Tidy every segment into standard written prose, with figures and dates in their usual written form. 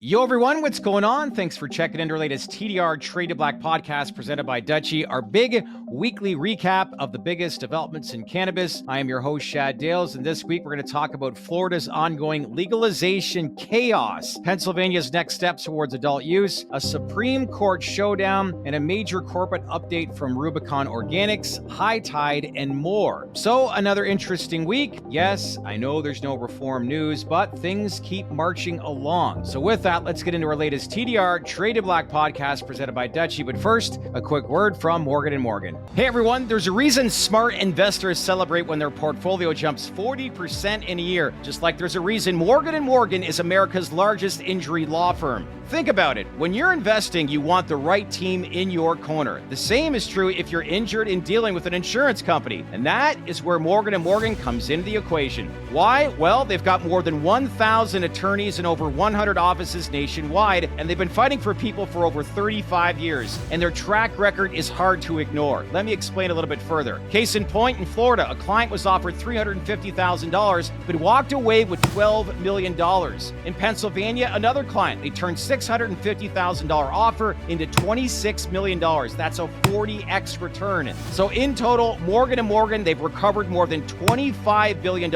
Yo, everyone, what's going on? Thanks for checking in our latest TDR Trade To Black podcast presented by Dutchie, our big weekly recap of the biggest developments in cannabis. I am your host, Shad Dales, and this week we're going to talk about Florida's ongoing legalization chaos, Pennsylvania's next steps towards adult use, a Supreme Court showdown, and a major corporate update from Rubicon Organics, High Tide, and more. So, another interesting week. Yes, I know there's no reform news, but things keep marching along. So with that, let's get into our latest TDR Trade To Black podcast presented by Dutchie. But first, a quick word from Morgan & Morgan. Hey everyone, there's a reason smart investors celebrate when their portfolio jumps 40% in a year, just like there's a reason Morgan & Morgan is America's largest injury law firm. Think about it. When you're investing, you want the right team in your corner. The same is true if you're injured in dealing with an insurance company. And that is where Morgan & Morgan comes into the equation. Why? Well, they've got more than 1,000 attorneys in over 100 offices nationwide, and they've been fighting for people for over 35 years. And their track record is hard to ignore. Let me explain a little bit further. Case in point, in Florida, a client was offered $350,000, but walked away with $12 million. In Pennsylvania, another client, they turned $650,000 offer into $26 million. That's a 40x return. So in total, Morgan & Morgan, they've recovered more than $25 billion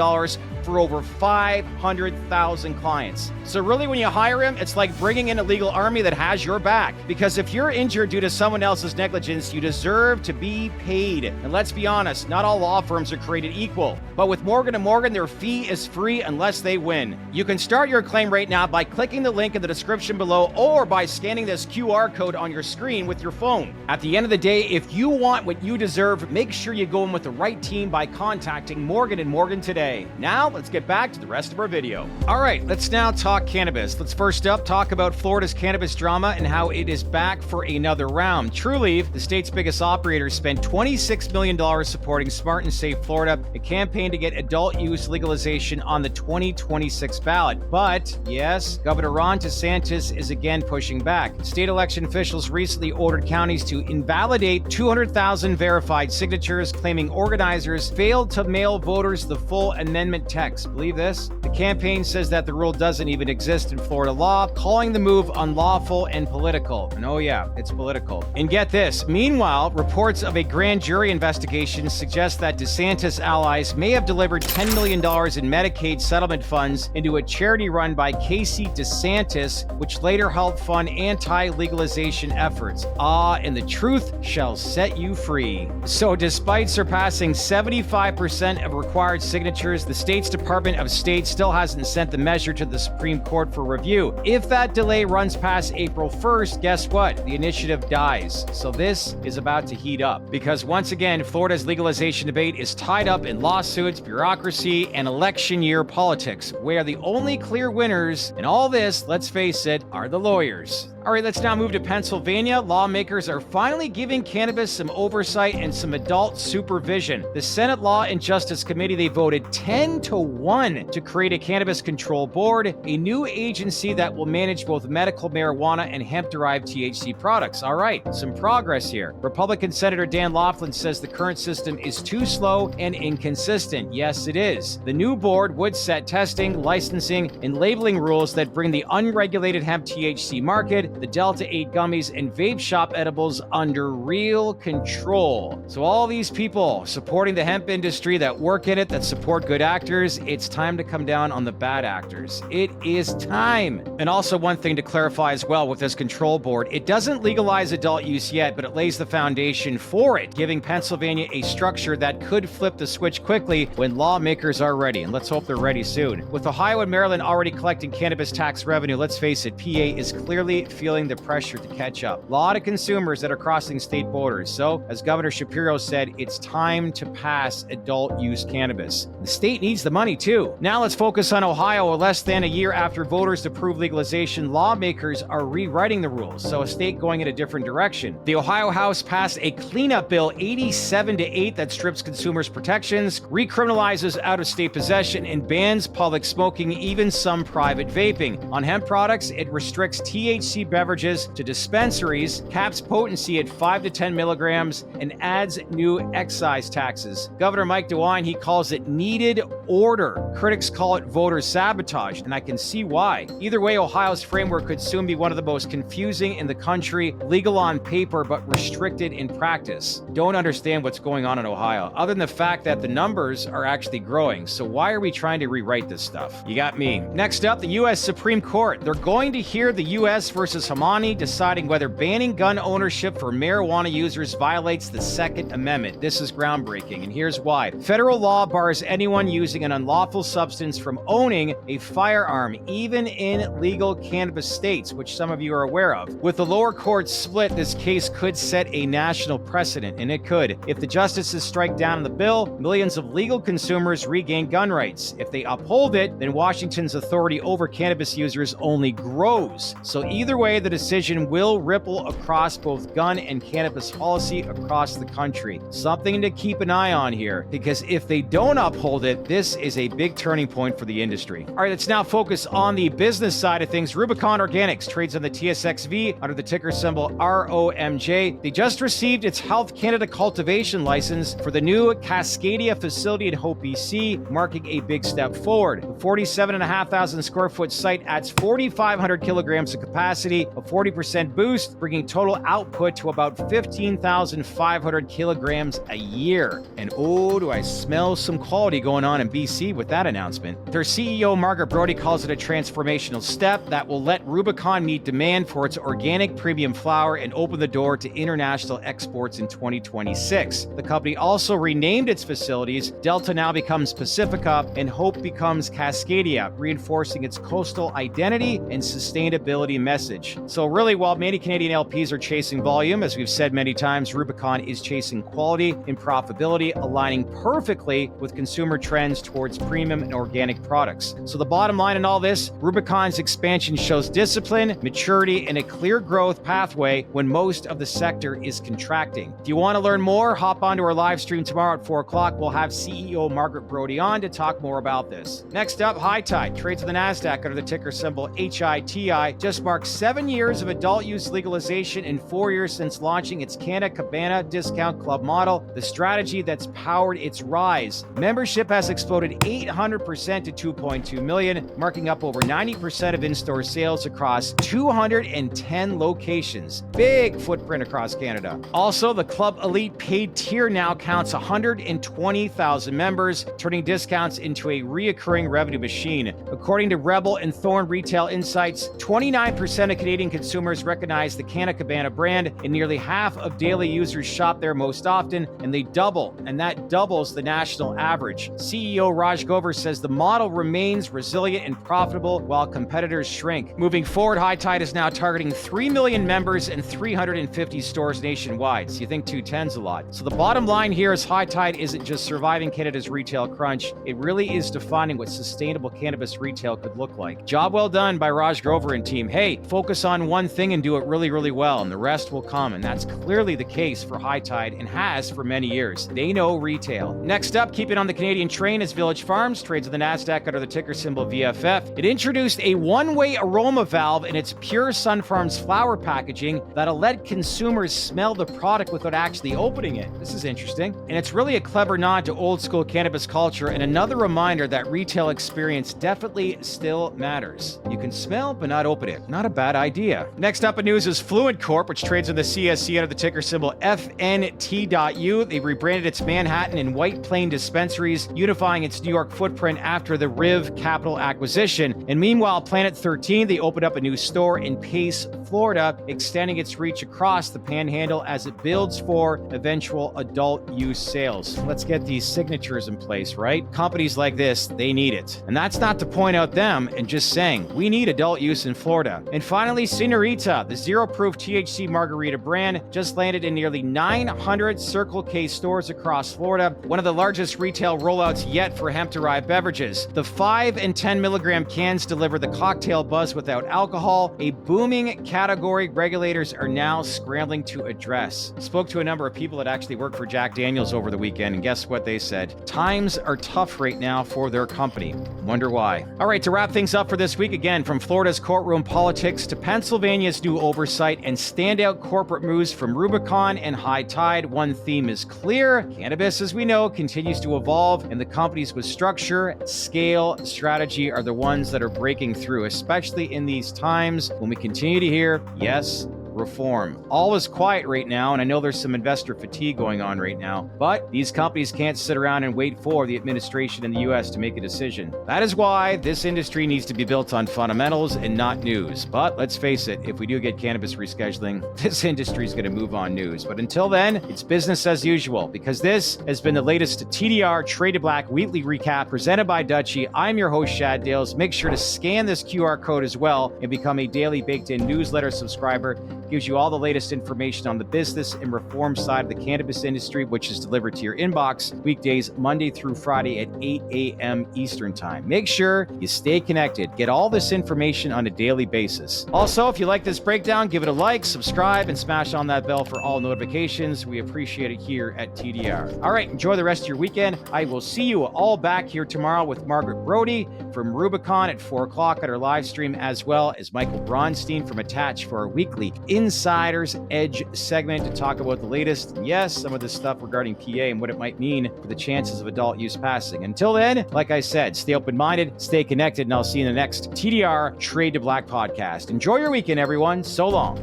for over 500,000 clients. So really, when you hire him, it's like bringing in a legal army that has your back. Because if you're injured due to someone else's negligence, you deserve to be paid. And let's be honest, not all law firms are created equal. But with Morgan & Morgan, their fee is free unless they win. You can start your claim right now by clicking the link in the description below or by scanning this QR code on your screen with your phone. At the end of the day, if you want what you deserve, make sure you go in with the right team by contacting Morgan & Morgan today. Now, let's get back to the rest of our video. All right, let's now talk cannabis. Let's first up talk about Florida's cannabis drama and how it is back for another round. Trulieve, the state's biggest operator, spent $26 million supporting Smart and Safe Florida, a campaign to get adult use legalization on the 2026 ballot. But yes, Governor Ron DeSantis is again pushing back. State election officials recently ordered counties to invalidate 200,000 verified signatures, claiming organizers failed to mail voters the full amendment text. Believe this? The campaign says that the rule doesn't even exist in Florida law, calling the move unlawful and political. And oh yeah, it's political. And get this, meanwhile, reports of a grand jury investigation suggest that DeSantis allies may have delivered $10 million in Medicaid settlement funds into a charity run by Casey DeSantis, which later helped fund anti-legalization efforts. And the truth shall set you free. So despite surpassing 75% of required signatures, the state's Department of State still hasn't sent the measure to the Supreme Court for review. If that delay runs past April 1st, guess what? The initiative dies. So this is about to heat up because once again, Florida's legalization debate is tied up in lawsuits, bureaucracy, and election year politics, where the only clear winners in all this, let's face it, are the lawyers. All right, let's now move to Pennsylvania. Lawmakers are finally giving cannabis some oversight and some adult supervision. The Senate Law and Justice Committee, they voted 10-1 to create a Cannabis Control Board, a new agency that will manage both medical marijuana and hemp-derived THC products. All right, some progress here. Republican Senator Dan Laughlin says the current system is too slow and inconsistent. Yes, it is. The new board would set testing, licensing, and labeling rules that bring the unregulated hemp THC market, the Delta 8 gummies, and vape shop edibles under real control. So all these people supporting the hemp industry that work in it, that support good actors, it's time to come down on the bad actors. It is time. And also one thing to clarify as well with this control board, it doesn't legalize adult use yet, but it lays the foundation for it, giving Pennsylvania a structure that could flip the switch quickly when lawmakers are ready. And let's hope they're ready soon. With Ohio and Maryland already collecting cannabis tax revenue, let's face it, PA is clearly feeling the pressure to catch up. A lot of consumers that are crossing state borders. So, as Governor Shapiro said, it's time to pass adult use cannabis. The state needs the money too. Now let's focus on Ohio. Less than a year after voters approved legalization, lawmakers are rewriting the rules. So a state going in a different direction. The Ohio House passed a cleanup bill 87-8 that strips consumers' protections, recriminalizes out-of-state possession, and bans public smoking, even some private vaping. On hemp products, it restricts THC beverages to dispensaries, caps potency at 5 to 10 milligrams, and adds new excise taxes. Governor Mike DeWine, he calls it needed or border. Critics call it voter sabotage, and I can see why. Either way, Ohio's framework could soon be one of the most confusing in the country, legal on paper but restricted in practice. Don't understand what's going on in Ohio, other than the fact that the numbers are actually growing. So why are we trying to rewrite this stuff? You got me. Next up, the U.S. Supreme Court. They're going to hear the U.S. versus Hamani, deciding whether banning gun ownership for marijuana users violates the Second Amendment. This is groundbreaking, and here's why. Federal law bars anyone using an unlawful substance from owning a firearm, even in legal cannabis states, which some of you are aware of. With the lower court split, this case could set a national precedent, and it could. If the justices strike down the bill, millions of legal consumers regain gun rights. If they uphold it, then Washington's authority over cannabis users only grows. So either way, the decision will ripple across both gun and cannabis policy across the country. Something to keep an eye on here, because if they don't uphold it, this is a big turning point for the industry. All right, let's now focus on the business side of things. Rubicon Organics trades on the TSXV under the ticker symbol ROMJ. They just received its Health Canada cultivation license for the new Cascadia facility in Hope, BC, marking a big step forward. The 47,500 square foot site adds 4,500 kilograms of capacity, a 40% boost, bringing total output to about 15,500 kilograms a year. And oh, do I smell some quality going on in BC with that announcement. Their CEO, Margaret Brodie, calls it a transformational step that will let Rubicon meet demand for its organic premium flower and open the door to international exports in 2026. The company also renamed its facilities. Delta now becomes Pacifica, and Hope becomes Cascadia, reinforcing its coastal identity and sustainability message. So really, while many Canadian LPs are chasing volume, as we've said many times, Rubicon is chasing quality and profitability, aligning perfectly with consumer trends towards premium and organic products. So the bottom line in all this, Rubicon's expansion shows discipline, maturity, and a clear growth pathway when most of the sector is contracting. If you want to learn more, hop onto our live stream tomorrow at 4 o'clock. We'll have CEO Margaret Brodie on to talk more about this. Next up, High Tide trades on the NASDAQ under the ticker symbol HITI. Just marked 7 years of adult use legalization and 4 years since launching its Canna Cabana discount club model, the strategy that's powered its rise. Membership has exploded 800% to 2.2 million, marking up over 90% of in-store sales across 210 locations. Big footprint across Canada. Also, the Club Elite paid tier now counts 120,000 members, turning discounts into a reoccurring revenue machine. According to Rebel and Thorn Retail Insights, 29% of Canadian consumers recognize the Canna Cabana brand, and nearly half of daily users shop there most often, and they double, and that doubles the national average. CEO Raj Grover says the model remains resilient and profitable while competitors shrink. Moving forward, High Tide is now targeting 3 million members and 350 stores nationwide. So you think 210's a lot. So the bottom line here is High Tide isn't just surviving Canada's retail crunch. It really is defining what sustainable cannabis retail could look like. Job well done by Raj Grover and team. Hey, focus on one thing and do it really, really well, and the rest will come. And that's clearly the case for High Tide and has for many years. They know retail. Next up, keeping on the Canadian train is Village Farms, trades on the NASDAQ under the ticker symbol VFF. It introduced a one-way aroma valve in its Pure Sun Farms flower packaging that'll let consumers smell the product without actually opening it. This is interesting. And it's really a clever nod to old school cannabis culture and another reminder that retail experience definitely still matters. You can smell but not open it. Not a bad idea. Next up in news is Fluent Corp, which trades on the CSC under the ticker symbol FNT.U. They rebranded its Manhattan and White Plain dispensaries, unifying its New York footprint after the Riv Capital acquisition. And meanwhile, Planet 13, they opened up a new store in Pace, Florida, extending its reach across the Panhandle as it builds for eventual adult use sales. Let's get these signatures in place, right? Companies like this, they need it. And that's not to point out them and just saying, we need adult use in Florida. And finally, Señorita, the zero-proof THC margarita brand, just landed in nearly 900 Circle K stores across Florida, one of the largest retail rollouts yet for hemp-derived beverages. The 5 and 10 milligram cans deliver the cocktail buzz without alcohol, a booming category regulators are now scrambling to address. Spoke to a number of people that actually work for Jack Daniels over the weekend, and guess what they said? Times are tough right now for their company. Wonder why. All right, to wrap things up for this week, again, from Florida's courtroom politics to Pennsylvania's new oversight and standout corporate moves from Rubicon and High Tide, one theme is clear. Cannabis, as we know, continues to evolve, and the companies with structure, scale, strategy are the ones that are breaking through, especially in these times when we continue to hear, yes, reform. All is quiet right now, and I know there's some investor fatigue going on right now, but these companies can't sit around and wait for the administration in the U.S. to make a decision. That is why this industry needs to be built on fundamentals and not news. But let's face it, if we do get cannabis rescheduling, this industry is going to move on news. But until then, it's business as usual, because this has been the latest TDR Trade To Black weekly recap presented by Dutchie. I'm your host, Shad Dales. Make sure to scan this QR code as well and become a daily baked-in newsletter subscriber. Gives you all the latest information on the business and reform side of the cannabis industry, which is delivered to your inbox weekdays, Monday through Friday at 8 a.m. Eastern Time. Make sure you stay connected. Get all this information on a daily basis. Also, if you like this breakdown, give it a like, subscribe, and smash on that bell for all notifications. We appreciate it here at TDR. All right, enjoy the rest of your weekend. I will see you all back here tomorrow with Margaret Brody from Rubicon at 4 o'clock at our live stream, as well as Michael Bronstein from Attach for our weekly Insider's Edge segment to talk about the latest, and yes, some of the stuff regarding PA and what it might mean for the chances of adult use passing. Until then, like I said, stay open-minded, stay connected, and I'll see you in the next TDR Trade to Black podcast. Enjoy your weekend, everyone. So long.